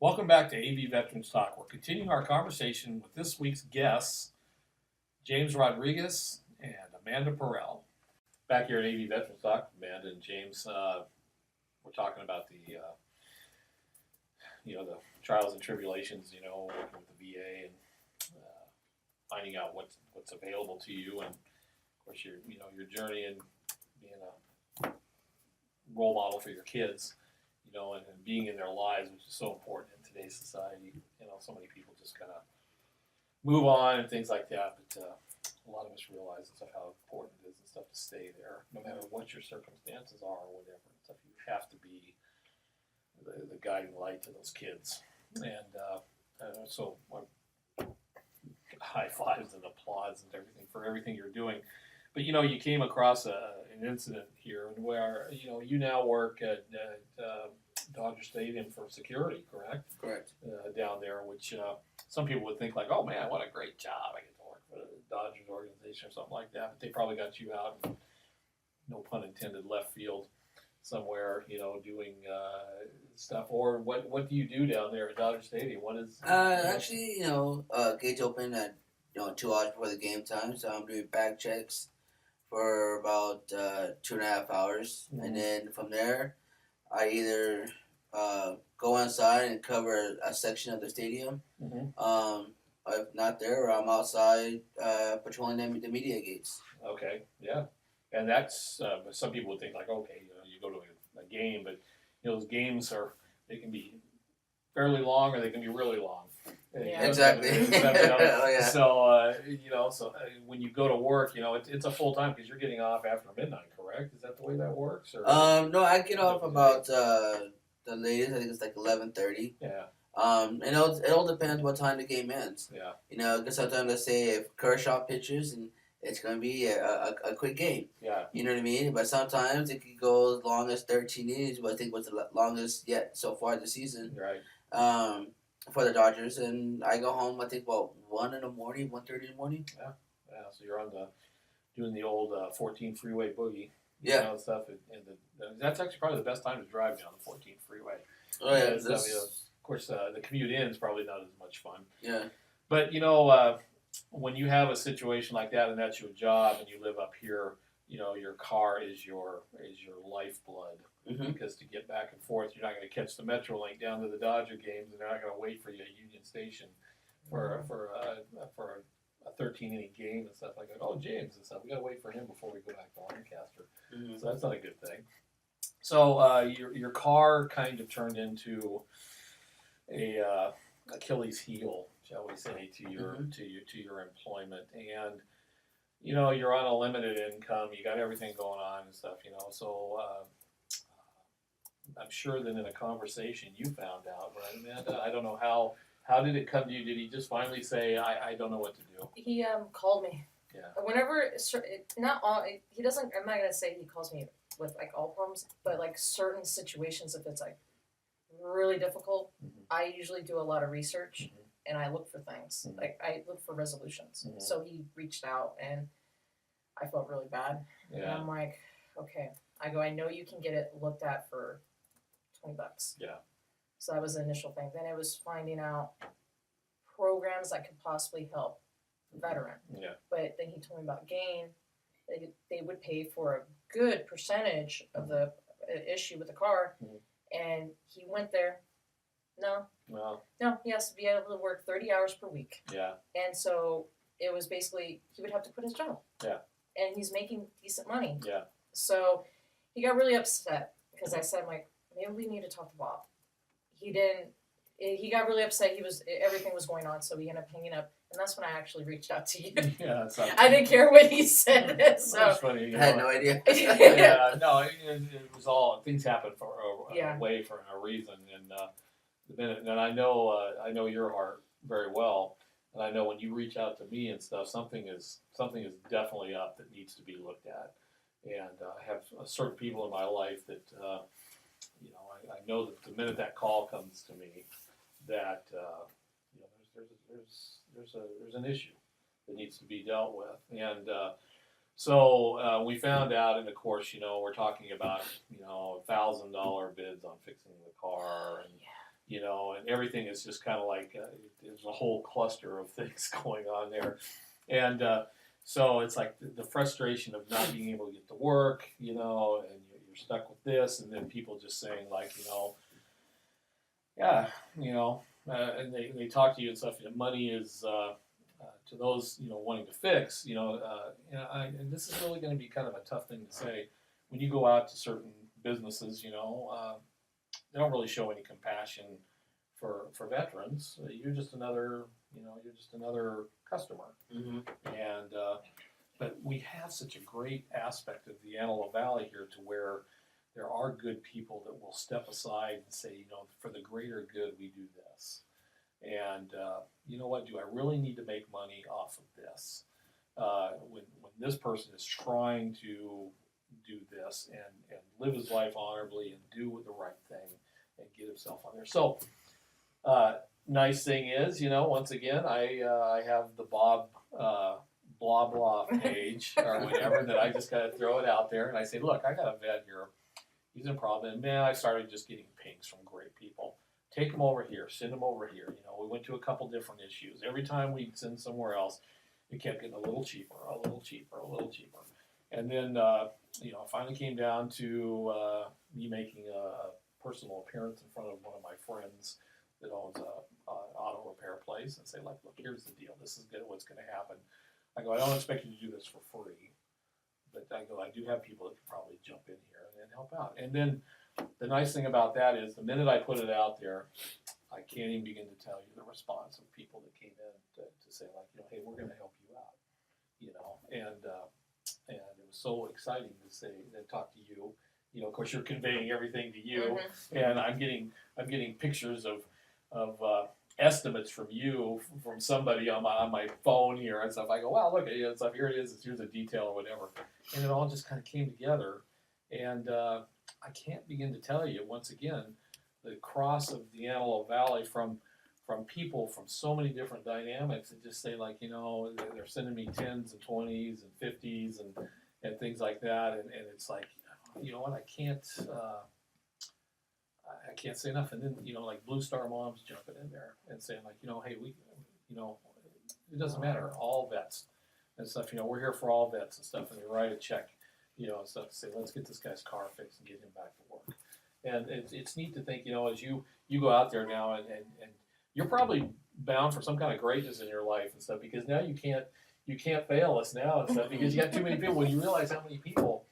Welcome back to AV Veterans Talk. We're continuing our conversation with this week's guests, James Rodriguez and Amanda Perrell. Back here at AV Veterans Talk, Amanda and James, we're talking about the the trials and tribulations, working with the VA and finding out what's available to you, and of course your journey and being a role model for your kids. And being in their lives, which is so important in today's society. So many people just kind of move on and things like that, but a lot of us realize and stuff how important it is and stuff to stay there, no matter what your circumstances are or whatever. And stuff, you have to be the guiding light to those kids. And so high fives and applause and everything for everything you're doing. But you came across an incident here where you now work at Dodger Stadium for security, correct? Correct. Down there, which some people would think like, oh man, what a great job! I get to work for the Dodgers organization or something like that. But they probably got you out, in, no pun intended, left field somewhere, doing stuff. Or what do you do down there at Dodger Stadium? What is actually, gates open at 2 hours before the game time, so I'm doing bag checks for about 2.5 hours, and then from there, I either go inside and cover a section of the stadium. If not there, I'm outside patrolling the media gates. Okay, yeah, and that's some people would think like, okay, you go to a game, but those games they can be fairly long or they can be really long. Yeah. Exactly. Oh, yeah. So when you go to work, it's a full time because you're getting off after midnight, correct? Is that the way that works? Or no, I get off about the latest. I think it's like 11:30. Yeah. And it all depends what time the game ends. Yeah. Because sometimes, let's say if Kershaw pitches and it's going to be a quick game. Yeah. You know what I mean? But sometimes it could go as long as 13 innings, which I think was the longest yet so far this season. Right. For the Dodgers, and I go home. I think 1 in the morning, 1:30 in the morning. Yeah. So you're doing the old 14 freeway boogie. Yeah. Stuff, and that's actually probably the best time to drive down the 14 freeway. Oh yeah. Of course, the commute in is probably not as much fun. Yeah. But when you have a situation like that, and that's your job, and you live up here, your car is your lifeblood. Because to get back and forth, you're not going to catch the Metrolink down to the Dodger games, and they're not going to wait for you at Union Station for a 13-inning game and stuff like that. Oh, James and stuff, we got to wait for him before we go back to Lancaster. So that's not a good thing. So your car kind of turned into a Achilles heel, shall we say, to your employment, and you're on a limited income. You got everything going on and stuff. So. I'm sure that in a conversation you found out, right, Amanda? I don't know how did it come to you? Did he just finally say, I don't know what to do? He called me. Yeah. Whenever, not all, he doesn't, I'm not going to say he calls me with like all problems, but like certain situations, if it's like really difficult, I usually do a lot of research and I look for things. Like I look for resolutions. So he reached out and I felt really bad. Yeah. And I'm like, okay. I know you can get it looked at for $20. Yeah. So that was the initial thing. Then it was finding out programs that could possibly help the veteran. Yeah. But then he told me about GAIN. They would pay for a good percentage of the issue with the car. And he went there. No, he has to be able to work 30 hours per week. Yeah. And so it was basically, he would have to quit his job. Yeah. And he's making decent money. Yeah. So he got really upset because I said, like, maybe we need to talk to Bob. He didn't. He got really upset. Everything was going on, so he ended up hanging up. And that's when I actually reached out to you. Yeah, that's I didn't care what he said. So that's funny. I had no idea. Yeah, no, it was all things happen for a way for a reason. And the minute, and I know your heart very well, and I know when you reach out to me and stuff, something is definitely up that needs to be looked at. And I have certain people in my life that I know that the minute that call comes to me, that there's an issue that needs to be dealt with. And so we found out, and of course, we're talking about $1,000 bids on fixing the car, and and everything is just kind of like there's a whole cluster of things going on there, and so it's like the frustration of not being able to get to work, and you're stuck with this, and then people just saying like, yeah, and they talk to you and stuff. Money is to those wanting to fix, and this is really going to be kind of a tough thing to say when you go out to certain businesses, they don't really show any compassion for veterans. You're just another customer. Mm-hmm. And but we have such a great aspect of the Antelope Valley here to where there are good people that will step aside and say, for the greater good, we do this. And you know what? Do I really need to make money off of this? When this person is trying to do this and live his life honorably and do the right thing and get himself on there. So, nice thing is, once again, I have the Bob blah blah page or whatever that I just got to throw it out there and I say, look, I got a vet here. He's in problem. And man, I started just getting pings from great people. Take him over here. Send him over here. We went to a couple different issues. Every time we'd send somewhere else, it kept getting a little cheaper, a little cheaper, a little cheaper. And then, it finally came down to me making a personal appearance in front of one of my friends that owns a auto repair place and say, like, look, here's the deal. This is what's going to happen. I go, I don't expect you to do this for free. But I go, I do have people that could probably jump in here and help out. And then the nice thing about that is the minute I put it out there, I can't even begin to tell you the response of people that came in to say, like, hey, we're going to help you out. And it was so exciting to say and talk to you. Of course, you're conveying everything to you, and I'm getting pictures of estimates from you from somebody on my phone here and stuff. I go, wow, look, stuff here it is. Here's a detail or whatever, and it all just kind of came together. And I can't begin to tell you once again the cross of the Antelope Valley from people from so many different dynamics and just say, like, they're sending me 10s and 20s and 50s and things like that, and it's like, what, I can't say enough. And then like Blue Star Moms jumping in there and saying, like, hey, we it doesn't matter, all vets and stuff, we're here for all vets and stuff, and they write a check and stuff to say, let's get this guy's car fixed and get him back to work. And it's neat to think, as you go out there now and you're probably bound for some kind of greatness in your life and stuff, because now you can't fail us now and stuff, because you got too many people. When you realize how many people,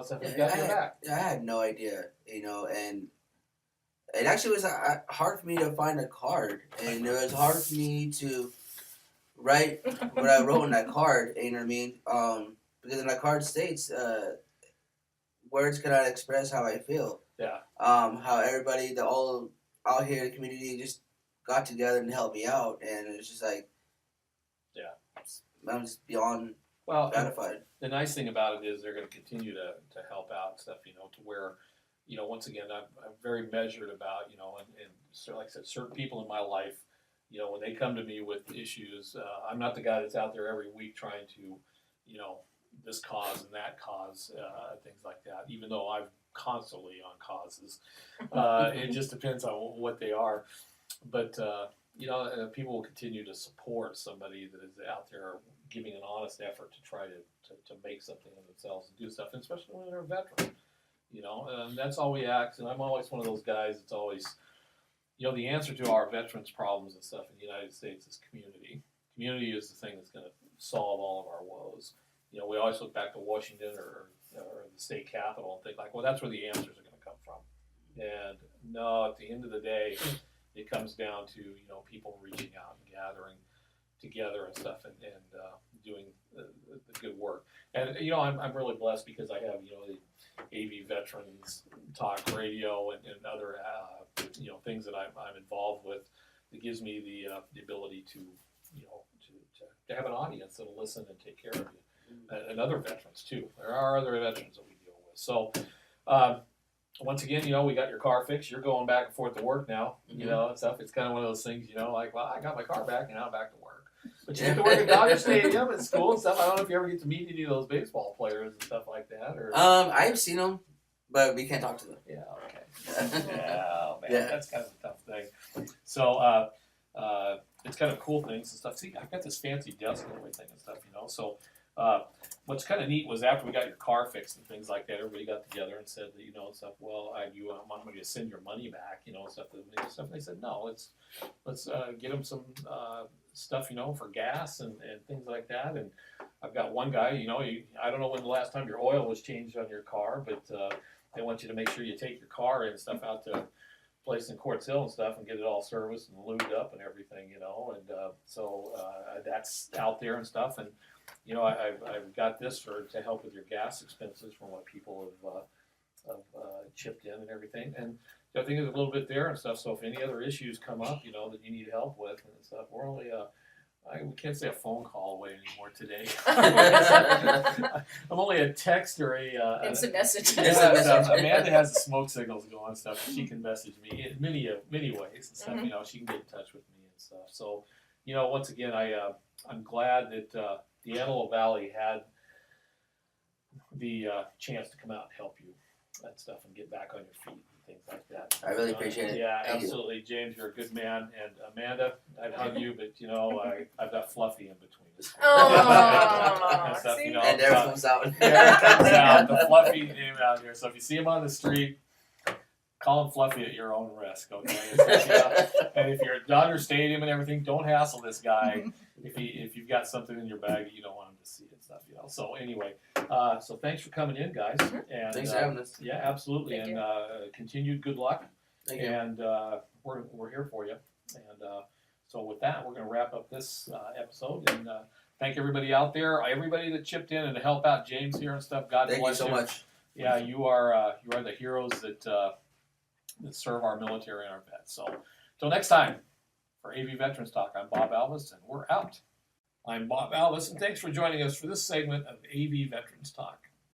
stuff has got your back. I had no idea, and it actually was hard for me to find a card, and it was hard for me to write what I wrote in that card, you know what I mean? Because in that card states, words cannot express how I feel. Yeah. How everybody, all out here in the community just got together and helped me out, and it's just like, yeah, I'm just beyond gratified. The nice thing about it is they're going to continue to help out and stuff, to where, once again, I'm very measured about, and so, like I said, certain people in my life, when they come to me with issues, I'm not the guy that's out there every week trying to, this cause and that cause, things like that, even though I'm constantly on causes. It just depends on what they are. But, people will continue to support somebody that is out there giving an honest effort to try to make something of themselves and do stuff, and especially when they're a veteran. And that's all we ask. And I'm always one of those guys that's always, the answer to our veterans' problems and stuff in the United States is community. Community is the thing that's going to solve all of our woes. We always look back to Washington or the state capitol and think, like, well, that's where the answers are going to come from. And no, at the end of the day, it comes down to, people reaching out and gathering together and stuff and doing the good work. And, I'm really blessed because I have, the AV Veterans Talk Radio and other, things that I'm involved with that gives me the ability to have an audience that'll listen and take care of you. And other veterans, too. There are other veterans that we deal with. So, once again, we got your car fixed. You're going back and forth to work now, and stuff. It's kind of one of those things, like, well, I got my car back and now I'm back to work. But you get to work at Dodger Stadium and school and stuff. I don't know if you ever get to meet any of those baseball players and stuff like that. Or I've seen them, but we can't talk to them. Yeah, okay. Yeah, man, that's kind of a tough thing. So it's kind of cool things and stuff. See, I've got this fancy desk and everything and stuff, you know. So what's kind of neat was after we got your car fixed and things like that, everybody got together and said that, you know, stuff. Well, you want me to send your money back, you know, stuff. And they said no. Let's get them some stuff, you know, for gas and things like that. And I've got one guy, you know, I don't know when the last time your oil was changed on your car, but they want you to make sure you take your car and stuff out to place in Quartz Hill and stuff and get it all serviced and lubed up and everything, you know. And so that's out there and stuff. And you know, I've got this to help with your gas expenses from what people have chipped in and everything. And I think there's a little bit there and stuff. So if any other issues come up, you know, that you need help with and stuff, we're only we can't say a phone call away anymore today. I'm only a text or Instant message. Amanda has the smoke signals going and stuff. She can message me in many ways and stuff. Mm-hmm. You know, she can get in touch with me and stuff. So, you know, once again, I'm glad that the Antelope Valley had the chance to come out and help you and stuff and get back on your feet and things like that. I really appreciate it. Yeah, Thank absolutely. You. James, you're a good man. And Amanda, I'd hug you, but, you know, I've got Fluffy in between us. Aww, and stuff, see? you know, And there it comes out. there it comes out. The Fluffy name out here. So if you see him on the street, call him Fluffy at your own risk, okay? And if you're at Dodger Stadium and everything, don't hassle this guy if you've got something in your bag that you don't want him to see and stuff, you know. So anyway, so thanks for coming in, guys. And Thanks for having us. yeah, absolutely. Thank and continued good luck. Thank you. And we're here for you. And so with that, we're going to wrap up this episode and thank everybody out there, everybody that chipped in and to help out James here and stuff. God Thank you bless so much. Yeah, you are the heroes that serve our military and our vets. So until next time, for AV Veterans Talk, I'm Bob Alvis, and we're out. I'm Bob Alvis, and thanks for joining us for this segment of AV Veterans Talk.